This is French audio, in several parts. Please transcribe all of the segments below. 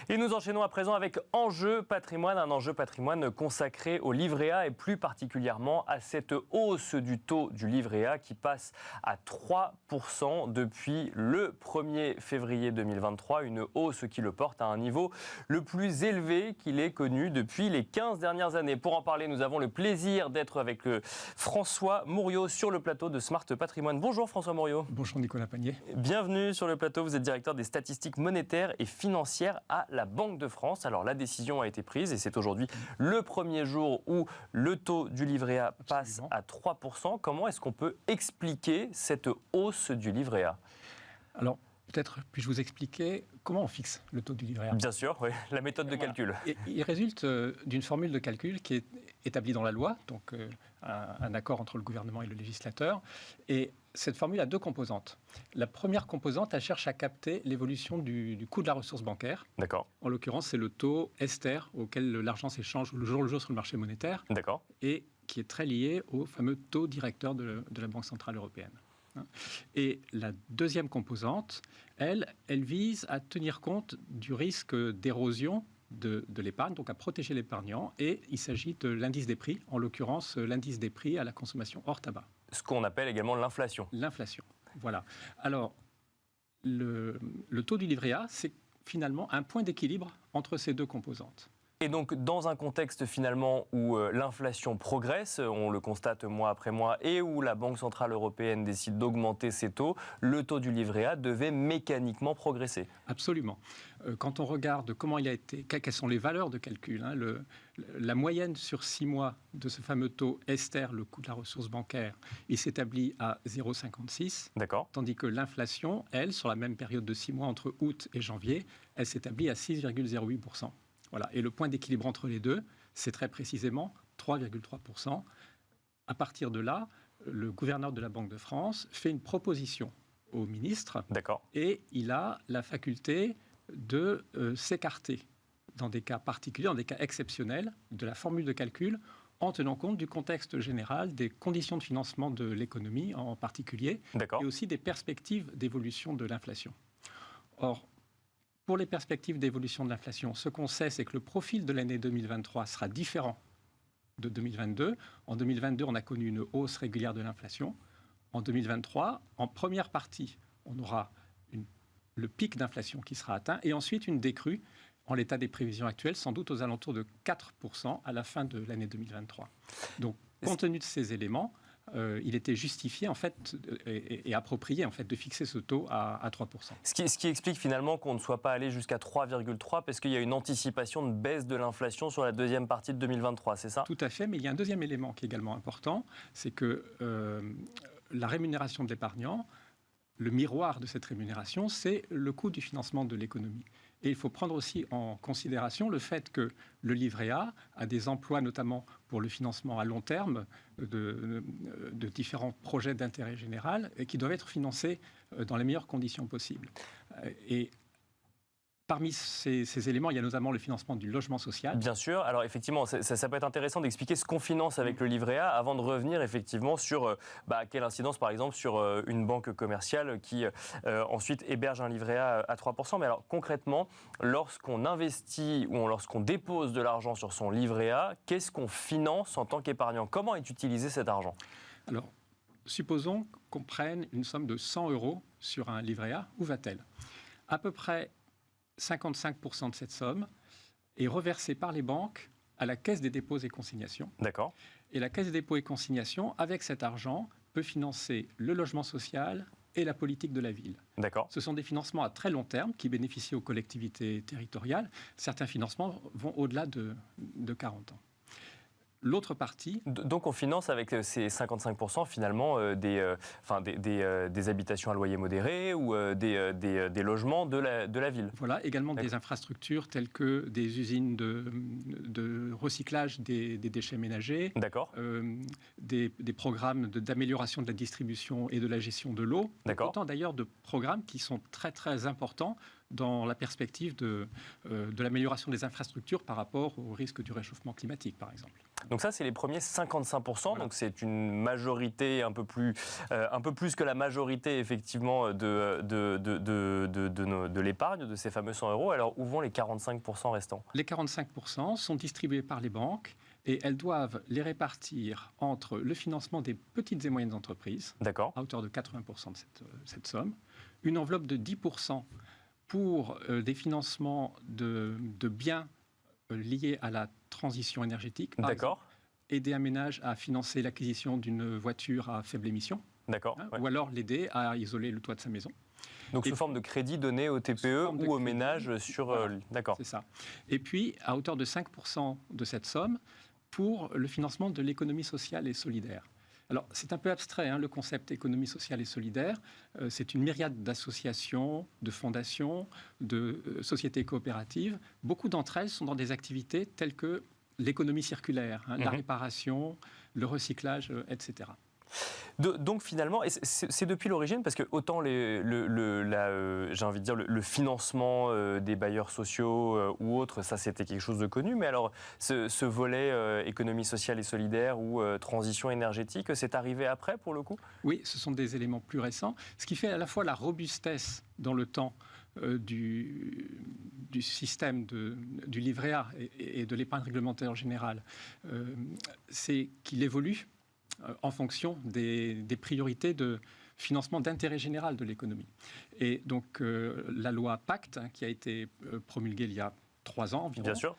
Et nous enchaînons à présent avec Enjeu patrimoine, un enjeu patrimoine consacré au livret A et plus particulièrement à cette hausse du taux du livret A qui passe à 3% depuis le 1er février 2023, une hausse qui le porte à un niveau le plus élevé qu'il ait connu depuis les 15 dernières années. Pour en parler, nous avons le plaisir d'être avec François Mouriot sur le plateau de Smart Patrimoine. Bonjour François Mouriot. Bonjour Nicolas Pagnier. Bienvenue sur le plateau, vous êtes directeur des statistiques monétaires et financières à la Banque de France. Alors la décision a été prise et c'est aujourd'hui le premier jour où le taux du livret A passe à 3%. Comment est-ce qu'on peut expliquer cette hausse du livret A ? Alors peut-être puis-je vous expliquer comment on fixe le taux du livret A ? Bien sûr, oui, la méthode de calcul. Il résulte d'une formule de calcul qui est établie dans la loi, donc un accord entre le gouvernement et le législateur. Et cette formule a deux composantes. La première composante, elle cherche à capter l'évolution du coût de la ressource bancaire. D'accord. En l'occurrence, c'est le taux Ester auquel l'argent s'échange le jour sur le marché monétaire. D'accord. Et qui est très lié au fameux taux directeur de la Banque centrale européenne. Et la deuxième composante, elle vise à tenir compte du risque d'érosion de l'épargne, donc à protéger l'épargnant. Et il s'agit de l'indice des prix, en l'occurrence l'indice des prix à la consommation hors tabac. Ce qu'on appelle également l'inflation. L'inflation, voilà. Alors, le taux du livret A, c'est finalement un point d'équilibre entre ces deux composantes. Et donc, dans un contexte finalement où l'inflation progresse, on le constate mois après mois, et où la Banque centrale européenne décide d'augmenter ses taux, le taux du livret A devait mécaniquement progresser. Absolument. Quand on regarde comment il a été, quelles sont les valeurs de calcul, la moyenne sur 6 mois de ce fameux taux Ester, le coût de la ressource bancaire, il s'établit à 0,56. D'accord. Tandis que l'inflation, elle, sur la même période de 6 mois, entre août et janvier, elle s'établit à 6,08%. Voilà. Et le point d'équilibre entre les deux, c'est très précisément 3,3%. À partir de là, le gouverneur de la Banque de France fait une proposition au ministre. D'accord. Et il a la faculté de s'écarter dans des cas particuliers, dans des cas exceptionnels, de la formule de calcul en tenant compte du contexte général, des conditions de financement de l'économie en particulier, et aussi des perspectives d'évolution de l'inflation. Or, pour les perspectives d'évolution de l'inflation, ce qu'on sait, c'est que le profil de l'année 2023 sera différent de 2022. En 2022, on a connu une hausse régulière de l'inflation. En 2023, en première partie, on aura le pic d'inflation qui sera atteint et ensuite une décrue, en l'état des prévisions actuelles, sans doute aux alentours de 4% à la fin de l'année 2023. Donc, compte tenu de ces éléments, il était justifié en fait, et approprié en fait, de fixer ce taux à 3%. Ce qui explique finalement qu'on ne soit pas allé jusqu'à 3,3 parce qu'il y a une anticipation de baisse de l'inflation sur la deuxième partie de 2023, c'est ça ? Tout à fait, mais il y a un deuxième élément qui est également important, c'est que la rémunération de l'épargnant, le miroir de cette rémunération, c'est le coût du financement de l'économie. Et il faut prendre aussi en considération le fait que le livret A a des emplois, notamment pour le financement à long terme de différents projets d'intérêt général, et qui doivent être financés dans les meilleures conditions possibles. Et parmi ces éléments, il y a notamment le financement du logement social. Bien sûr. Alors effectivement, ça peut être intéressant d'expliquer ce qu'on finance avec le livret A avant de revenir effectivement sur quelle incidence par exemple sur une banque commerciale qui ensuite héberge un livret A à 3%. Mais alors concrètement, lorsqu'on investit ou lorsqu'on dépose de l'argent sur son livret A, qu'est-ce qu'on finance en tant qu'épargnant ? Comment est utilisé cet argent ? Alors, supposons qu'on prenne une somme de 100 € sur un livret A. Où va-t-elle ? À peu près 55% de cette somme est reversée par les banques à la Caisse des dépôts et consignations. D'accord. Et la Caisse des dépôts et consignations, avec cet argent, peut financer le logement social et la politique de la ville. D'accord. Ce sont des financements à très long terme qui bénéficient aux collectivités territoriales. Certains financements vont au-delà de 40 ans. L'autre partie... Donc on finance avec ces 55% finalement des habitations à loyer modéré ou des logements de la ville. Voilà, également des infrastructures telles que des usines de recyclage des déchets ménagers. D'accord. Des programmes d'amélioration de la distribution et de la gestion de l'eau. D'accord. Autant d'ailleurs de programmes qui sont très très importants dans la perspective de l'amélioration des infrastructures par rapport au risque du réchauffement climatique, par exemple. Donc ça, c'est les premiers 55%. Voilà. Donc c'est une majorité un peu plus que la majorité, effectivement, de l'épargne, de ces fameux 100 euros. Alors, où vont les 45% restants? Les 45% sont distribués par les banques et elles doivent les répartir entre le financement des petites et moyennes entreprises, à hauteur de 80% de cette somme, une enveloppe de 10% pour des financements de biens liés à la transition énergétique. Par exemple, aider un ménage à financer l'acquisition d'une voiture à faible émission. Ou alors l'aider à isoler le toit de sa maison. Donc sous forme de crédit donné aux TPE ou aux ménages sur... Voilà, c'est ça. Et puis, à hauteur de 5% de cette somme, pour le financement de l'économie sociale et solidaire. Alors, c'est un peu abstrait, le concept économie sociale et solidaire. C'est une myriade d'associations, de fondations, de sociétés coopératives. Beaucoup d'entre elles sont dans des activités telles que l'économie circulaire, la réparation, le recyclage, etc. Donc finalement, c'est depuis l'origine, parce que autant j'ai envie de dire le financement des bailleurs sociaux ou autres, ça c'était quelque chose de connu, mais alors ce volet économie sociale et solidaire ou transition énergétique, c'est arrivé après pour le coup? Oui, ce sont des éléments plus récents, ce qui fait à la fois la robustesse dans le temps du système du livret A et de l'épargne réglementaire en général, c'est qu'il évolue en fonction des priorités de financement d'intérêt général de l'économie. Et donc la loi Pacte, qui a été promulguée il y a 3 ans environ,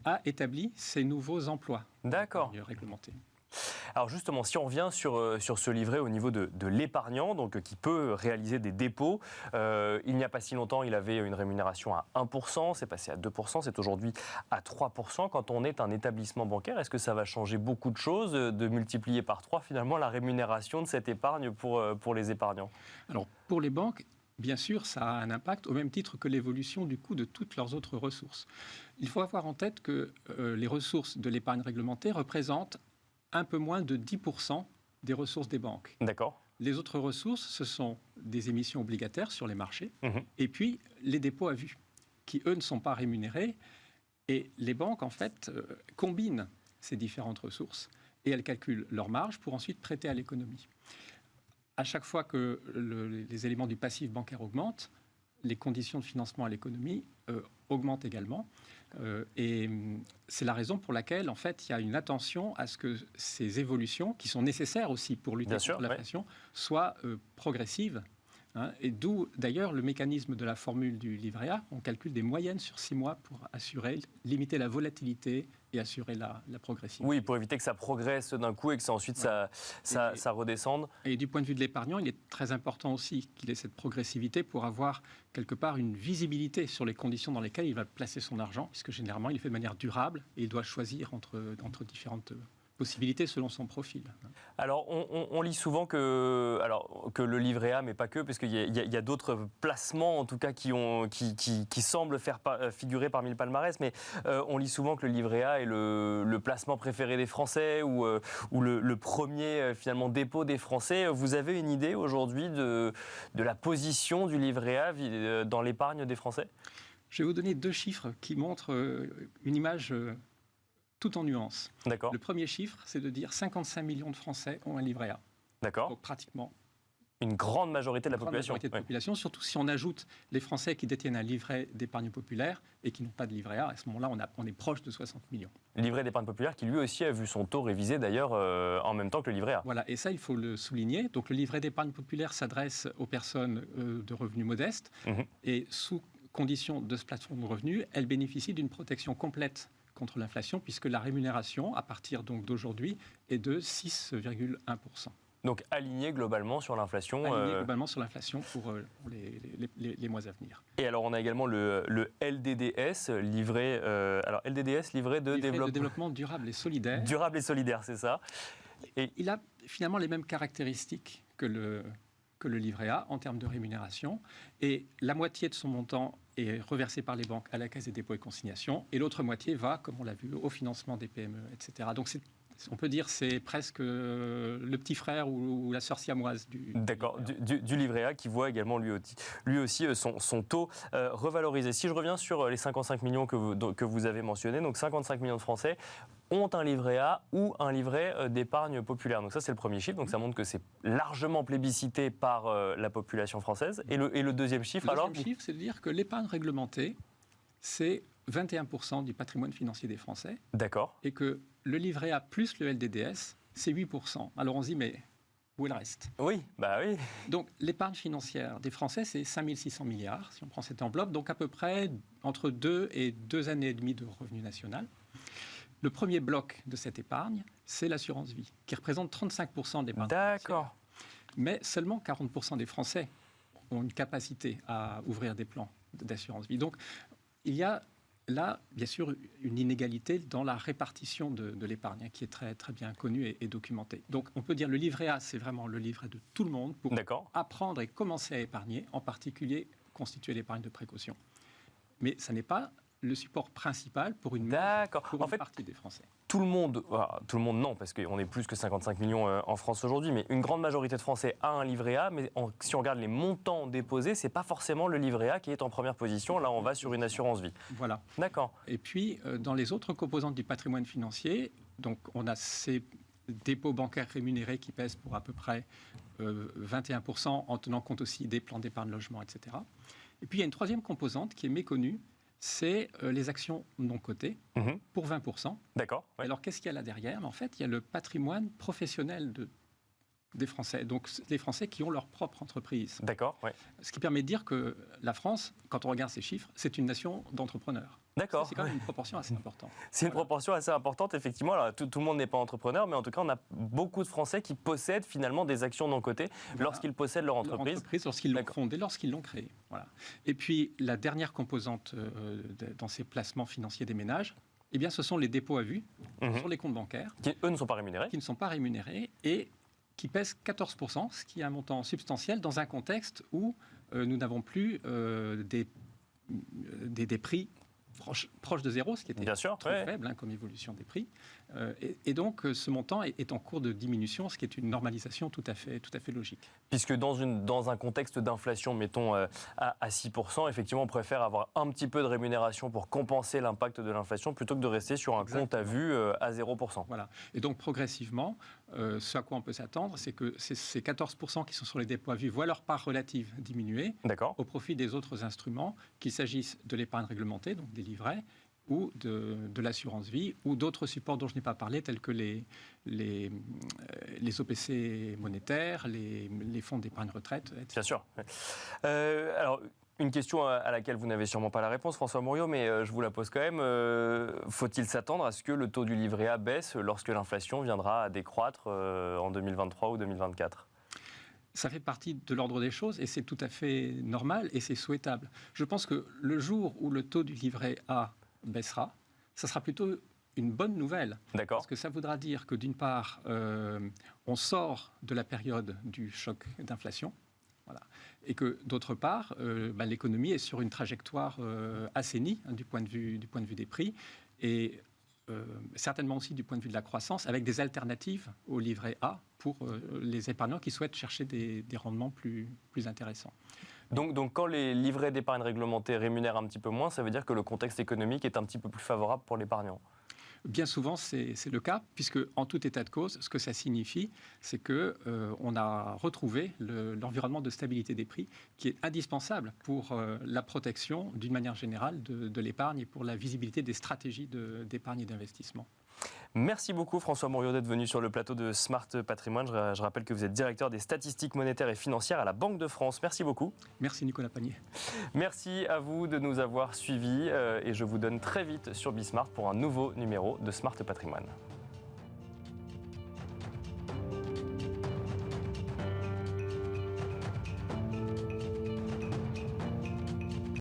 a établi ces nouveaux emplois réglementés. Alors justement, si on revient sur ce livret au niveau de l'épargnant, donc qui peut réaliser des dépôts, il n'y a pas si longtemps, il avait une rémunération à 1%, c'est passé à 2%, c'est aujourd'hui à 3%. Quand on est un établissement bancaire, est-ce que ça va changer beaucoup de choses, de multiplier par 3 finalement la rémunération de cette épargne pour les épargnants? Alors pour les banques, bien sûr, ça a un impact au même titre que l'évolution du coût de toutes leurs autres ressources. Il faut avoir en tête que les ressources de l'épargne réglementée représentent un peu moins de 10% des ressources des banques. Les autres ressources, ce sont des émissions obligataires sur les marchés et puis les dépôts à vue, qui, eux, ne sont pas rémunérés. Et les banques, en fait, combinent ces différentes ressources et elles calculent leur marge pour ensuite prêter à l'économie. À chaque fois que les éléments du passif bancaire augmentent, les conditions de financement à l'économie augmentent également. Et c'est la raison pour laquelle, en fait, il y a une attention à ce que ces évolutions, qui sont nécessaires aussi pour lutter contre l'inflation, soient progressives. Et d'où, d'ailleurs, le mécanisme de la formule du livret A. On calcule des moyennes sur 6 mois pour limiter la volatilité et assurer la progressivité. Oui, pour éviter que ça progresse d'un coup et que ensuite ça redescende. Et du point de vue de l'épargnant, il est très important aussi qu'il ait cette progressivité pour avoir quelque part une visibilité sur les conditions dans lesquelles il va placer son argent, puisque généralement il est fait de manière durable et il doit choisir entre différentes possibilités selon son profil. Alors, on lit souvent que le livret A, mais pas que, parce qu'il y a d'autres placements, en tout cas, qui semblent figurer parmi le palmarès, mais on lit souvent que le livret A est le placement préféré des Français ou le premier, finalement, dépôt des Français. Vous avez une idée aujourd'hui de la position du livret A dans l'épargne des Français? Je vais vous donner 2 chiffres qui montrent une image tout en nuances. Le premier chiffre, c'est de dire 55 millions de Français ont un livret A. Donc pratiquement une grande majorité de la population. Surtout si on ajoute les Français qui détiennent un livret d'épargne populaire et qui n'ont pas de livret A. À ce moment-là, on est proche de 60 millions. Livret d'épargne populaire qui lui aussi a vu son taux révisé d'ailleurs en même temps que le livret A. Voilà, et ça il faut le souligner. Donc le livret d'épargne populaire s'adresse aux personnes de revenus modestes et sous condition de ce plafond de revenus, elle bénéficie d'une protection complète contre l'inflation, puisque la rémunération, à partir donc d'aujourd'hui, est de 6,1%. Donc aligné globalement sur l'inflation. Aligné globalement sur l'inflation pour les mois à venir. Et alors on a également le LDDS, livret de développement durable et solidaire. Durable et solidaire, c'est ça. Et il a finalement les mêmes caractéristiques que le livret A en termes de rémunération. Et la moitié de son montant est reversée par les banques à la Caisse des dépôts et consignations. Et l'autre moitié va, comme on l'a vu, au financement des PME, etc. Donc On peut dire c'est presque le petit frère ou la sœur siamoise du D'accord, livret A. du livret A qui voit également lui aussi son taux revalorisé. Si je reviens sur les 55 millions que vous avez mentionnés, donc 55 millions de Français ont un livret A ou un livret d'épargne populaire. Donc ça, c'est le premier chiffre. Donc ça montre que c'est largement plébiscité par la population française. Et le deuxième chiffre, Le deuxième chiffre, c'est de dire que l'épargne réglementée, c'est 21% du patrimoine financier des Français. D'accord. Et que le livret A plus le LDDS, c'est 8%. Alors on se dit, mais où est le reste? Oui, bah oui. Donc l'épargne financière des Français, c'est 5 600 milliards, si on prend cette enveloppe, donc à peu près entre 2 et 2 années et demie de revenu national. Le premier bloc de cette épargne, c'est l'assurance vie, qui représente 35% de l'épargne financière. D'accord. Mais seulement 40% des Français ont une capacité à ouvrir des plans d'assurance vie. Donc il y a là, bien sûr, une inégalité dans la répartition de l'épargne, qui est très, très bien connue et documentée. Donc, on peut dire que le livret A, c'est vraiment le livret de tout le monde pour apprendre et commencer à épargner, en particulier constituer l'épargne de précaution. Mais ça n'est pas le support principal pour une partie des Français. Tout le monde non, parce qu'on est plus que 55 millions en France aujourd'hui, mais une grande majorité de Français a un livret A, mais si on regarde les montants déposés, c'est pas forcément le livret A qui est en première position. Là, on va sur une assurance vie. Voilà. D'accord. Et puis, dans les autres composantes du patrimoine financier, donc on a ces dépôts bancaires rémunérés qui pèsent pour à peu près 21%, en tenant compte aussi des plans d'épargne logement, etc. Et puis, il y a une troisième composante qui est méconnue, c'est les actions non cotées, pour 20%. D'accord. Ouais. Alors, qu'est-ce qu'il y a là derrière? En fait, il y a le patrimoine professionnel des Français, donc les Français qui ont leur propre entreprise. D'accord. Ouais. Ce qui permet de dire que la France, quand on regarde ces chiffres, c'est une nation d'entrepreneurs. D'accord. C'est quand même une proportion assez importante. C'est une proportion assez importante, effectivement. Alors, tout le monde n'est pas entrepreneur, mais en tout cas, on a beaucoup de Français qui possèdent finalement des actions non cotées lorsqu'ils possèdent leur entreprise. Lorsqu'ils l'ont fondée, lorsqu'ils l'ont créée. Voilà. Et puis, la dernière composante dans ces placements financiers des ménages, eh bien, ce sont les dépôts à vue sur les comptes bancaires. Qui, eux, ne sont pas rémunérés. Qui ne sont pas rémunérés et qui pèsent 14%, ce qui est un montant substantiel dans un contexte où nous n'avons plus des prix proche de zéro, ce qui était très faible comme évolution des prix. Et donc, ce montant est en cours de diminution, ce qui est une normalisation tout à fait logique. Puisque dans un contexte d'inflation, mettons, à 6%, effectivement, on préfère avoir un petit peu de rémunération pour compenser l'impact de l'inflation plutôt que de rester sur un compte à vue à 0%. Voilà. Et donc, progressivement, ce à quoi on peut s'attendre, c'est que ces 14% qui sont sur les dépôts à vue voient leur part relative diminuer au profit des autres instruments, qu'il s'agisse de l'épargne réglementée, donc des livrets, ou de l'assurance vie, ou d'autres supports dont je n'ai pas parlé, tels que les OPC monétaires, les fonds d'épargne retraite, etc. Bien sûr. Alors, une question à laquelle vous n'avez sûrement pas la réponse, François Mouriot, mais je vous la pose quand même. Faut-il s'attendre à ce que le taux du livret A baisse lorsque l'inflation viendra à décroître en 2023 ou 2024 ? Ça fait partie de l'ordre des choses et c'est tout à fait normal et c'est souhaitable. Je pense que le jour où le taux du livret A baissera, ça sera plutôt une bonne nouvelle. D'accord. Parce que ça voudra dire que d'une part, on sort de la période du choc d'inflation, voilà, et que d'autre part, l'économie est sur une trajectoire assainie du point de vue des prix et certainement aussi du point de vue de la croissance, avec des alternatives au livret A pour les épargnants qui souhaitent chercher des rendements plus intéressants. Donc quand les livrets d'épargne réglementée rémunèrent un petit peu moins, ça veut dire que le contexte économique est un petit peu plus favorable pour l'épargnant ? Bien souvent, c'est le cas, puisque en tout état de cause, ce que ça signifie, c'est qu'on a retrouvé l'environnement de stabilité des prix qui est indispensable pour la protection, d'une manière générale, de l'épargne et pour la visibilité des stratégies d'épargne et d'investissement. Merci beaucoup François Mouriot d'être venu sur le plateau de Smart Patrimoine. Je rappelle que vous êtes directeur des statistiques monétaires et financières à la Banque de France. Merci beaucoup. Merci Nicolas Pagnier. Merci à vous de nous avoir suivis et je vous donne très vite sur Bismart pour un nouveau numéro de Smart Patrimoine.